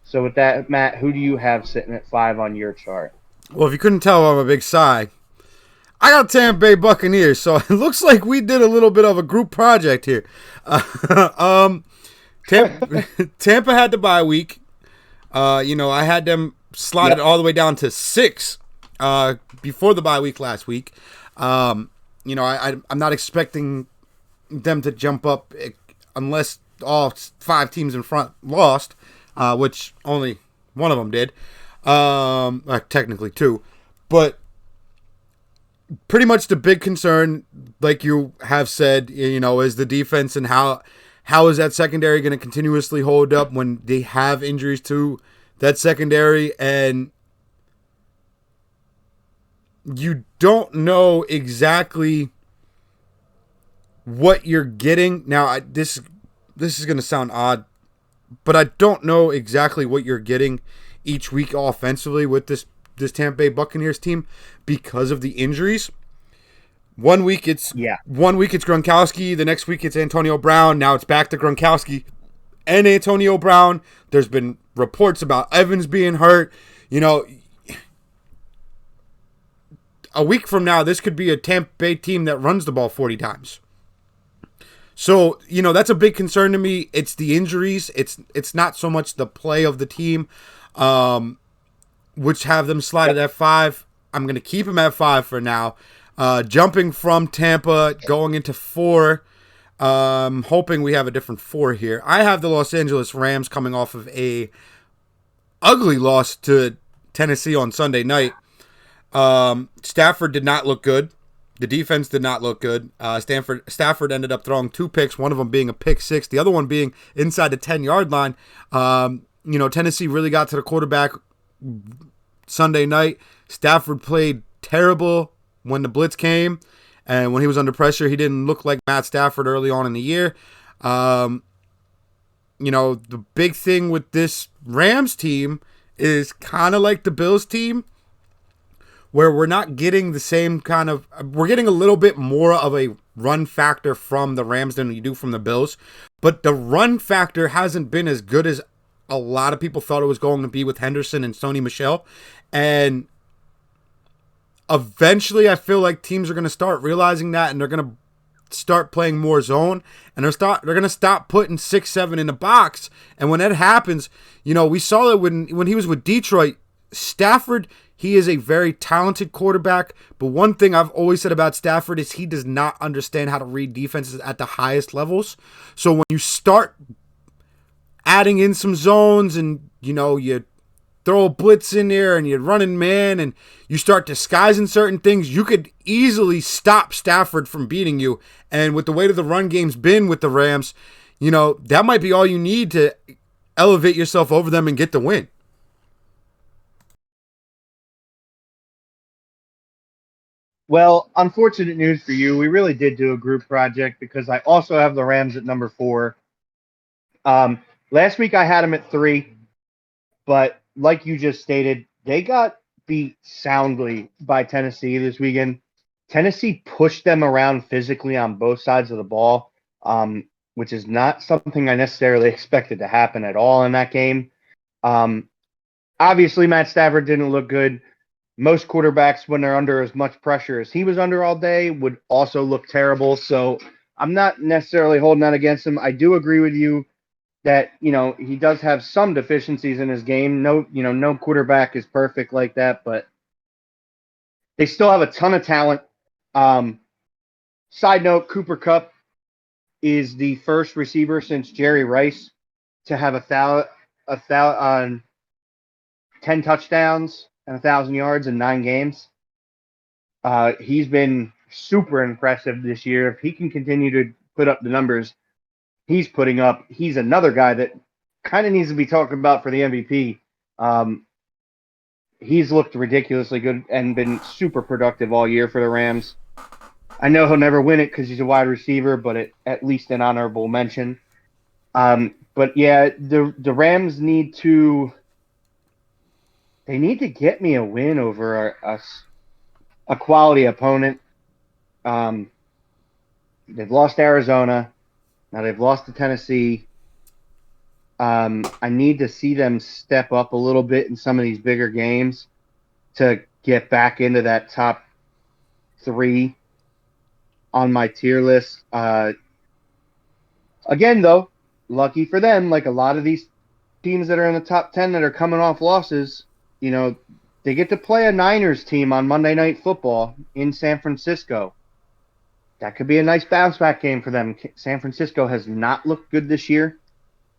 So with that, Matt, who do you have sitting at 5 on your chart? Well, if you couldn't tell, I'm a big Psy. I got Tampa Bay Buccaneers, so it looks like we did a little bit of a group project here. Tampa had the bye week. I had them slotted all the way down to 6 before the bye week last week. I'm not expecting them to jump up unless all 5 teams in front lost. Which only one of them did. Technically 2. But pretty much the big concern, like you have said, is the defense and how is that secondary going to continuously hold up when they have injuries to that secondary, and you don't know exactly what you're getting. Now, this is going to sound odd, but I don't know exactly what you're getting each week offensively with this Tampa Bay Buccaneers team because of the injuries. One week it's Gronkowski, the next week it's Antonio Brown. Now it's back to Gronkowski, and Antonio Brown. There's been reports about Evans being hurt. You know, a week from now, this could be a Tampa Bay team that runs the ball 40 times. So, you know, that's a big concern to me. It's the injuries. It's not so much the play of the team, which have them slided at 5. I'm going to keep them at 5 for now. Jumping from Tampa, going into 4. Hoping we have a different 4 here. I have the Los Angeles Rams coming off of a ugly loss to Tennessee on Sunday night. Stafford did not look good. The defense did not look good. Stafford ended up throwing 2 picks, one of them being a pick 6, the other one being inside the 10-yard line. You know, Tennessee really got to the quarterback Sunday night. Stafford played terrible when the blitz came, and when he was under pressure, he didn't look like Matt Stafford early on in the year. You know, the big thing with this Rams team is kind of like the Bills team, where we're not getting the same kind of, we're getting a little bit more of a run factor from the Rams than we do from the Bills. But the run factor hasn't been as good as a lot of people thought it was going to be with Henderson and Sony Michel. And eventually I feel like teams are going to start realizing that, and they're going to start playing more zone, and they're going to stop putting 6-7 in the box. And when that happens, you know, we saw it when he was with Detroit. Stafford, he is a very talented quarterback, but one thing I've always said about Stafford is he does not understand how to read defenses at the highest levels. So when you start adding in some zones, and you know, you throw a blitz in there and you're running man and you start disguising certain things, you could easily stop Stafford from beating you. And with the way that the run game's been with the Rams, you know, that might be all you need to elevate yourself over them and get the win. Well, unfortunate news for you. We really did do a group project because I also have the Rams at number 4. Last week I had them at 3, but like you just stated, they got beat soundly by Tennessee this weekend. Tennessee pushed them around physically on both sides of the ball, which is not something I necessarily expected to happen at all in that game. Obviously, Matt Stafford didn't look good. Most quarterbacks, when they're under as much pressure as he was under all day, would also look terrible. So I'm not necessarily holding that against him. I do agree with you that, you know, he does have some deficiencies in his game. No quarterback is perfect like that, but they still have a ton of talent. Side note, Cooper Kupp is the first receiver since Jerry Rice to have 10 touchdowns and 1,000 yards in 9 games. He's been super impressive this year. If he can continue to put up the numbers he's putting up, he's another guy that kind of needs to be talked about for the MVP. He's looked ridiculously good and been super productive all year for the Rams. I know he'll never win it because he's a wide receiver, but at least an honorable mention. But yeah, the Rams need to get me a win over a quality opponent. They've lost Arizona. Now they've lost to Tennessee. I need to see them step up a little bit in some of these bigger games to get back into that top 3 on my tier list. Again, though, lucky for them, like a lot of these teams that are in the top 10 that are coming off losses, you know, they get to play a Niners team on Monday Night Football in San Francisco. That could be a nice bounce back game for them. San Francisco has not looked good this year.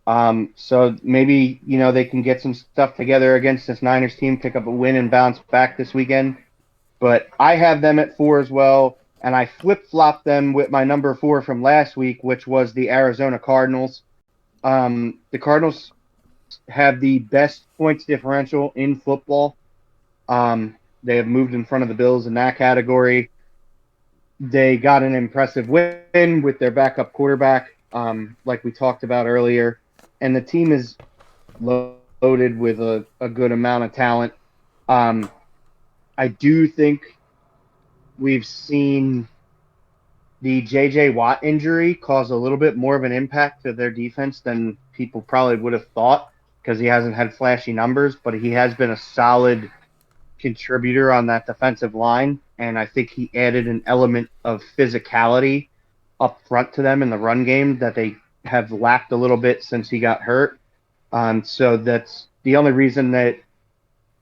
So maybe, you know, they can get some stuff together against this Niners team, pick up a win and bounce back this weekend. But I have them at 4 as well, and I flip-flopped them with my number 4 from last week, which was the Arizona Cardinals. The Cardinals have the best points differential in football. They have moved in front of the Bills in that category. They got an impressive win with their backup quarterback, like we talked about earlier. And the team is loaded with a good amount of talent. I do think we've seen the J.J. Watt injury caused a little bit more of an impact to their defense than people probably would have thought because he hasn't had flashy numbers, but he has been a solid contributor on that defensive line, and I think he added an element of physicality up front to them in the run game that they have lacked a little bit since he got hurt. So that's the only reason that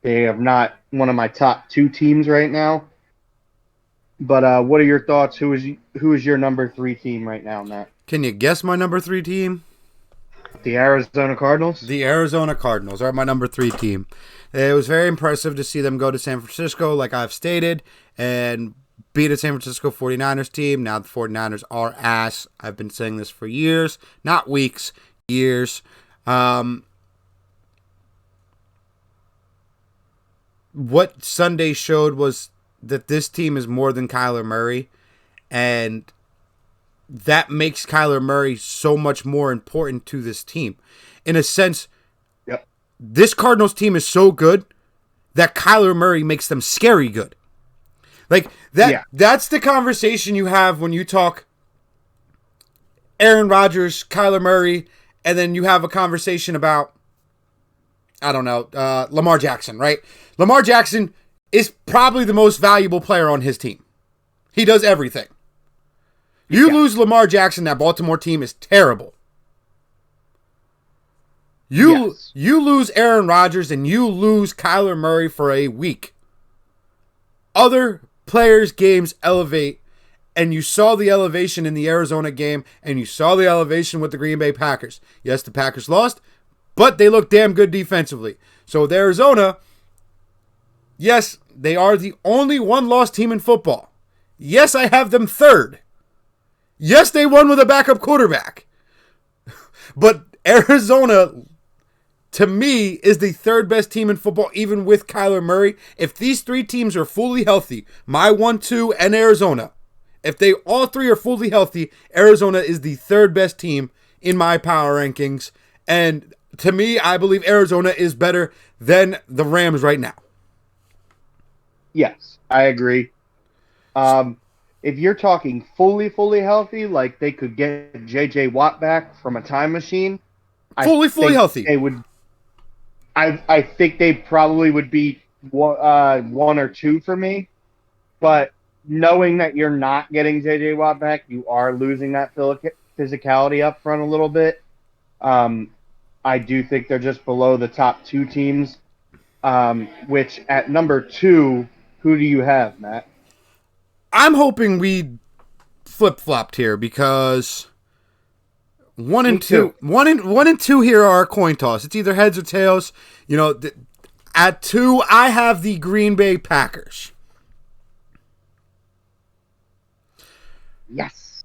they are not one of my top two teams right now. But what are your thoughts? Who is your number 3 team right now, Matt? Can you guess my number 3 team? The Arizona Cardinals? The Arizona Cardinals are my number 3 team. It was very impressive to see them go to San Francisco, like I've stated, and beat a San Francisco 49ers team. Now the 49ers are ass. I've been saying this for years, not weeks, years. What Sunday showed was that this team is more than Kyler Murray, and that makes Kyler Murray so much more important to this team. In a sense, yep. This Cardinals team is so good that Kyler Murray makes them scary good. Like that. Yeah. That's the conversation you have when you talk Aaron Rodgers, Kyler Murray, and then you have a conversation about, I don't know, Lamar Jackson, right? Lamar Jackson is probably the most valuable player on his team. He does everything. You lose Lamar Jackson, that Baltimore team is terrible. You lose Aaron Rodgers and you lose Kyler Murray for a week. Other players' games elevate, and you saw the elevation in the Arizona game, and you saw the elevation with the Green Bay Packers. Yes, the Packers lost, but they look damn good defensively. So with Arizona, yes, they are the only one-loss team in football. Yes, I have them third. Yes, they won with a backup quarterback. But Arizona, to me, is the third best team in football, even with Kyler Murray. If these 3 teams are fully healthy, my 1, 2, and Arizona, if they all 3 are fully healthy, Arizona is the third best team in my power rankings. And to me, I believe Arizona is better than the Rams right now. Yes, I agree. If you're talking fully healthy, like they could get J.J. Watt back from a time machine, fully healthy, they would. I think they probably would be 1 or 2 for me. But knowing that you're not getting J.J. Watt back, you are losing that physicality up front a little bit. I do think they're just below the top 2 teams. Which at number 2, who do you have, Matt? I'm hoping we flip-flopped here because 1 and 2 here are a coin toss. It's either heads or tails. You know, at 2, I have the Green Bay Packers. Yes.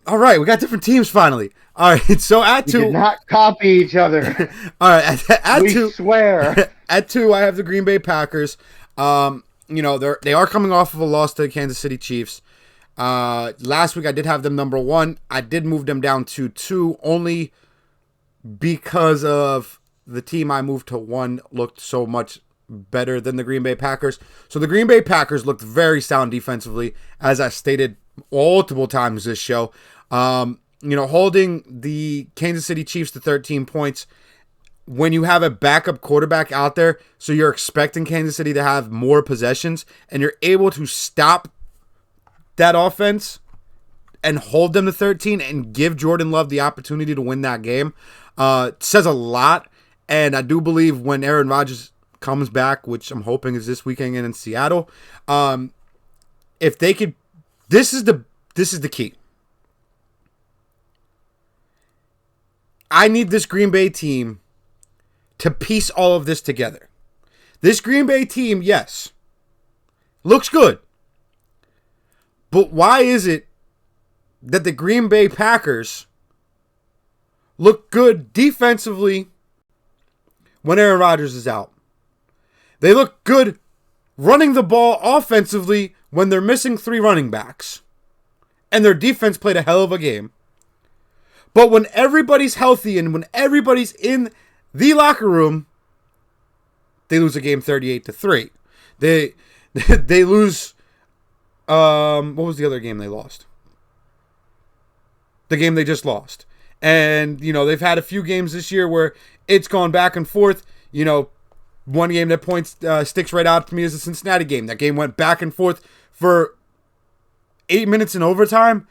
All right, we got different teams finally. All right, so at 2, we did not copy each other. All right, at we 2, swear. At 2, I have the Green Bay Packers. You know, they are coming off of a loss to the Kansas City Chiefs. Last week I did have them number 1. I did move them down to 2 only because of the team I moved to 1 looked so much better than the Green Bay Packers. So the Green Bay Packers looked very sound defensively, as I stated multiple times this show. You know, holding the Kansas City Chiefs to 13 points when you have a backup quarterback out there, so you're expecting Kansas City to have more possessions, and you're able to stop that offense and hold them to 13 and give Jordan Love the opportunity to win that game, says a lot. And I do believe when Aaron Rodgers comes back, which I'm hoping is this weekend in Seattle, if they could, this is the key. I need this Green Bay team to piece all of this together. This Green Bay team, yes, looks good. But why is it that the Green Bay Packers look good defensively when Aaron Rodgers is out? They look good running the ball offensively when they're missing 3 running backs. And their defense played a hell of a game. But when everybody's healthy and when everybody's in the locker room, they lose a game 38-3. They lose. What was the other game they lost? the game they just lost. And, they've had a few games this year where it's gone back and forth. One game that sticks right out to me is the Cincinnati game. That game went back and forth for 8 minutes in overtime.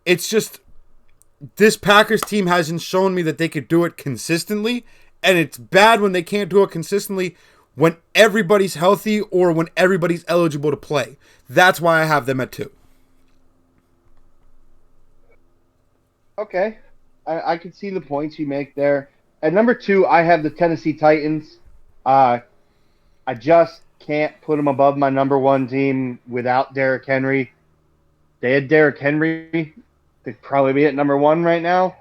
It's just, this Packers team hasn't shown me that they could do it consistently. And it's bad when they can't do it consistently when everybody's healthy or when everybody's eligible to play. That's why I have them at 2. Okay. I can see the points you make there. At number 2, I have the Tennessee Titans. I just can't put them above my number 1 team without Derrick Henry. They had Derrick Henry. They'd probably be at number 1 right now.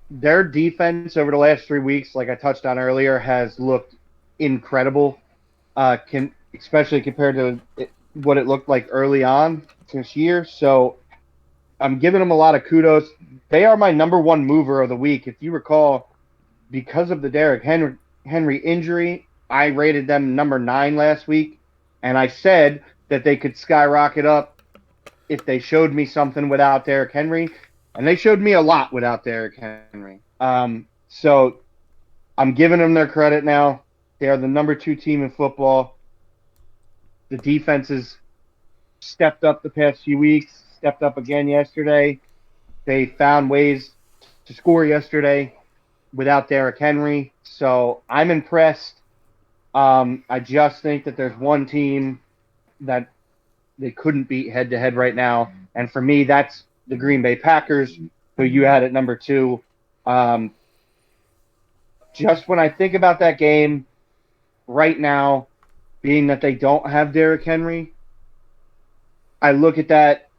Their defense over the last 3 weeks, like I touched on earlier, has looked incredible, especially compared to what it looked like early on this year. So I'm giving them a lot of kudos. They are my number 1 mover of the week. If you recall, because of the Derrick Henry injury, I rated them number 9 last week, and I said that they could skyrocket up if they showed me something without Derrick Henry. And they showed me a lot without Derrick Henry. So I'm giving them their credit now. They are the number 2 team in football. The defense has stepped up the past few weeks, stepped up again yesterday. They found ways to score yesterday without Derrick Henry. So I'm impressed. I just think that there's one team that they couldn't beat head-to-head right now. And for me, that's the Green Bay Packers, who you had at number 2. Just when I think about that game right now, being that they don't have Derrick Henry, I look at that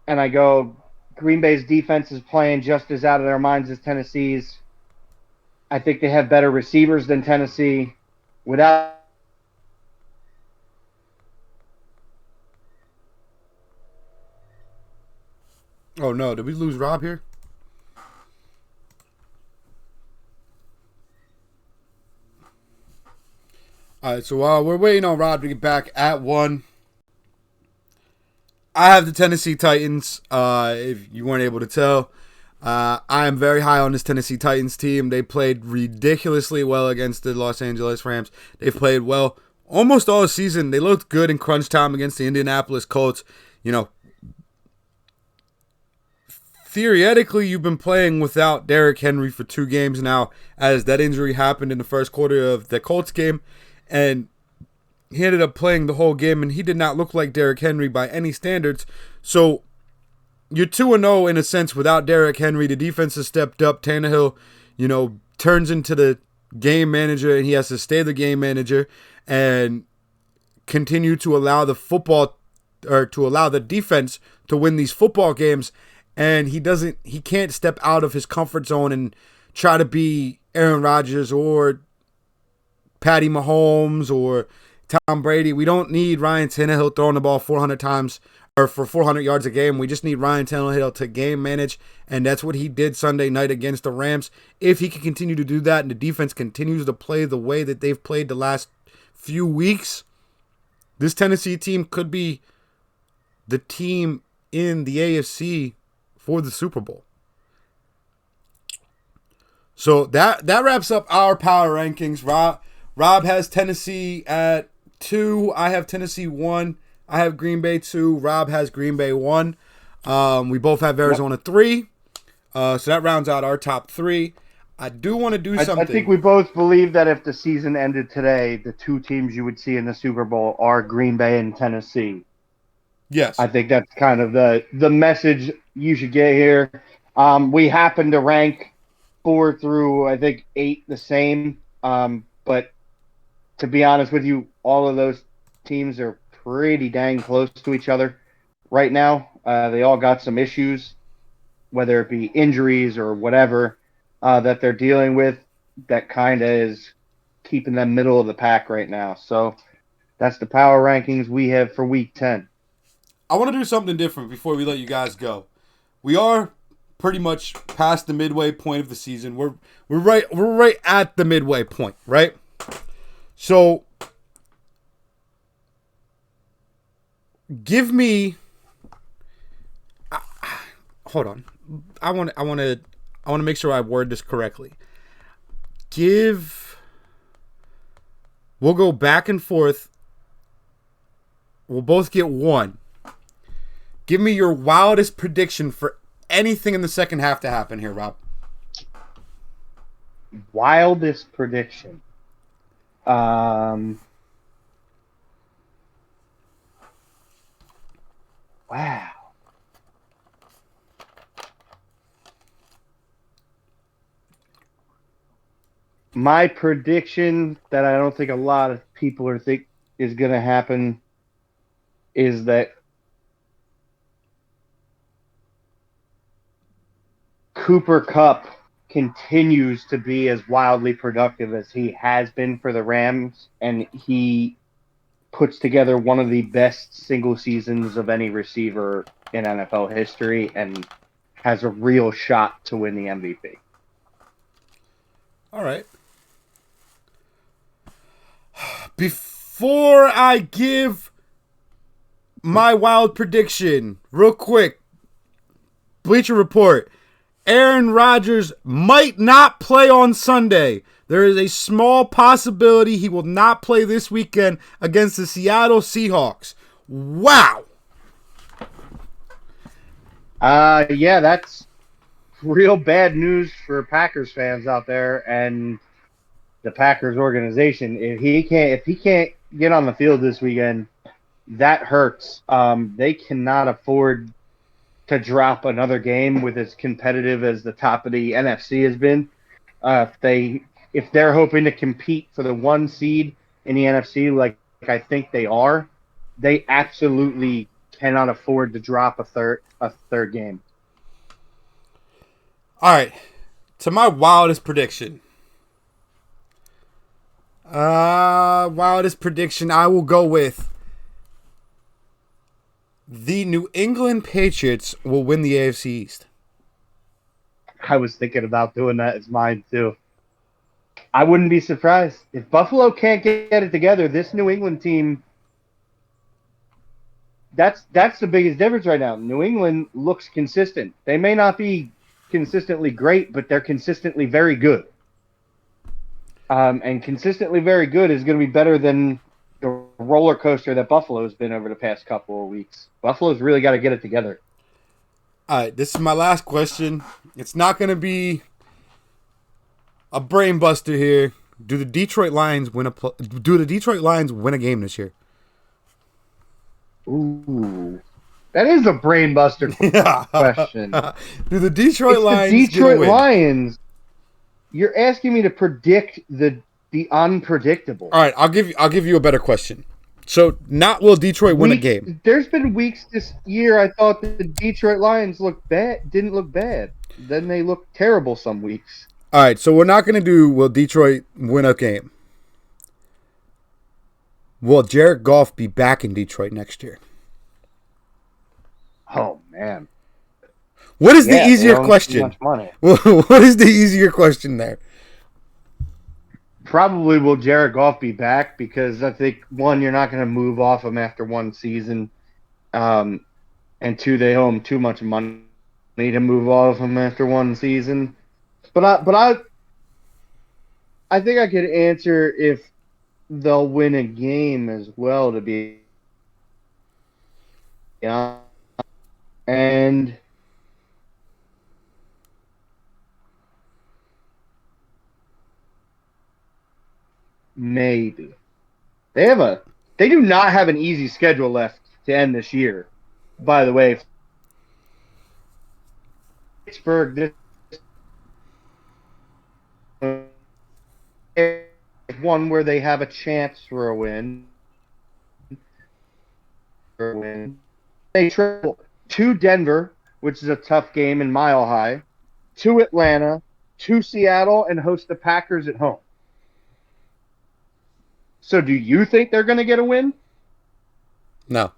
and I go, Green Bay's defense is playing just as out of their minds as Tennessee's. I think they have better receivers than Tennessee. Without Oh no, did we lose Rob here? Alright, so while we're waiting on Rob to get back at 1, I have the Tennessee Titans, if you weren't able to tell. I am very high on this Tennessee Titans team. They played ridiculously well against the Los Angeles Rams. They've played well almost all season. They looked good in crunch time against the Indianapolis Colts. Theoretically, you've been playing without Derrick Henry for 2 games now, as that injury happened in the first quarter of the Colts game, and he ended up playing the whole game, and he did not look like Derrick Henry by any standards. So you're 2-0 in a sense without Derrick Henry. The defense has stepped up. Tannehill, turns into the game manager, and he has to stay the game manager and continue to allow the defense to win these football games. And he can't step out of his comfort zone and try to be Aaron Rodgers or Patty Mahomes or Tom Brady. We don't need Ryan Tannehill throwing the ball 400 times or for 400 yards a game. We just need Ryan Tannehill to game manage, and that's what he did Sunday night against the Rams. If he can continue to do that and the defense continues to play the way that they've played the last few weeks, this Tennessee team could be the team in the AFC for the Super Bowl. So that wraps up our power rankings. Rob has Tennessee at 2. I have Tennessee 1. I have Green Bay 2. Rob has Green Bay 1. We both have Arizona 3. So that rounds out our top 3. I do want to do something. I think we both believe that if the season ended today, the 2 teams you would see in the Super Bowl are Green Bay and Tennessee. Yes. I think that's kind of the message you should get here. We happen to rank 4 through, I think, 8 the same. But to be honest with you, all of those teams are pretty dang close to each other right now. They all got some issues, whether it be injuries or whatever that they're dealing with, that kind of is keeping them middle of the pack right now. So that's the power rankings we have for Week 10. I want to do something different before we let you guys go. We are pretty much past the midway point of the season. We're right at the midway point, right? So give me hold on. I want to make sure I word this correctly. We'll go back and forth. We'll both get one. Give me your wildest prediction for anything in the second half to happen here, Rob. Wildest prediction. Wow. My prediction that I don't think a lot of people think is going to happen is that Cooper Kupp continues to be as wildly productive as he has been for the Rams, and he puts together one of the best single seasons of any receiver in NFL history and has a real shot to win the MVP. All right. Before I give my wild prediction, real quick, Bleacher Report, Aaron Rodgers might not play on Sunday. There is a small possibility he will not play this weekend against the Seattle Seahawks. Wow. Yeah, that's real bad news for Packers fans out there and the Packers organization. If he can't get on the field this weekend, that hurts. They cannot afford to drop another game with as competitive as the top of the NFC has been. If they're hoping to compete for the 1 seed in the NFC, like I think they are, they absolutely cannot afford to drop a third game. All right, to my wildest prediction. Wildest prediction, I will go with the New England Patriots will win the AFC East. I was thinking about doing that as mine too. I wouldn't be surprised. If Buffalo can't get it together, this New England team, that's the biggest difference right now. New England looks consistent. They may not be consistently great, but they're consistently very good. And consistently very good is going to be better than the roller coaster that Buffalo's been over the past couple of weeks. Buffalo's really got to get it together. All right, this is my last question. It's not going to be a brain buster here. Do the Detroit Lions win a game this year? Ooh, that is a brain buster question. Do the Detroit Lions? The Detroit Lions. You're asking me to predict the unpredictable. All right, I'll give you a better question. So, not will Detroit win a game? There's been weeks this year I thought that the Detroit Lions didn't look bad. Then they look terrible some weeks. All right, so we're not going to do will Detroit win a game. Will Jared Goff be back in Detroit next year? Oh man. What is the easier question? What is the easier question there? Probably will Jared Goff be back, because I think, one, you're not going to move off him after one season, and two, they owe him too much money to move off him after one season. But I think I could answer if they'll win a game as well, to be and maybe they do not have an easy schedule left to end this year. By the way, Pittsburgh this is one where they have a chance for a win. They travel to Denver, which is a tough game in Mile High, to Atlanta, to Seattle, and host the Packers at home. So do you think they're going to get a win? No.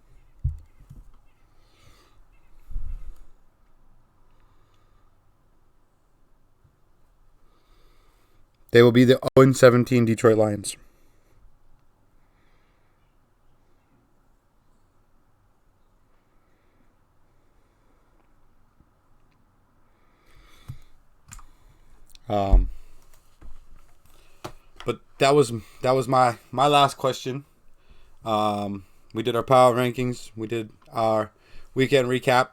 They will be the 0-17 Detroit Lions. But that was my last question. We did our power rankings. We did our weekend recap.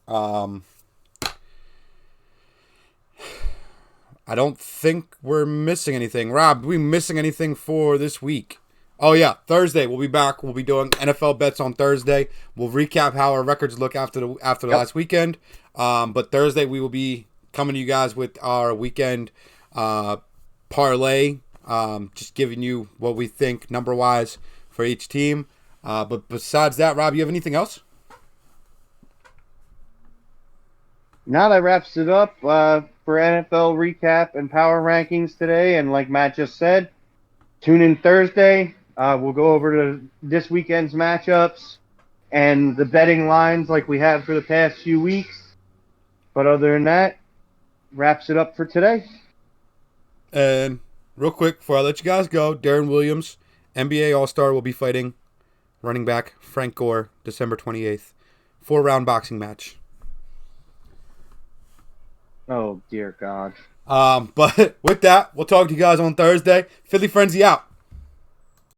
I don't think we're missing anything. Rob, are we missing anything for this week? Oh, yeah. Thursday, we'll be back. We'll be doing NFL bets on Thursday. We'll recap how our records look after the last weekend. But Thursday, we will be coming to you guys with our weekend parlay. Just giving you what we think number-wise for each team. But besides that, Rob, you have anything else? Now that wraps it up for NFL recap and power rankings today. And like Matt just said, tune in Thursday. We'll go over to this weekend's matchups and the betting lines like we have for the past few weeks. But other than that, wraps it up for today. And real quick, before I let you guys go, Darren Williams, NBA All-Star, will be fighting running back Frank Gore December 28th. 4-round boxing match. Oh, dear God. But with that, we'll talk to you guys on Thursday. Philly Frenzy out.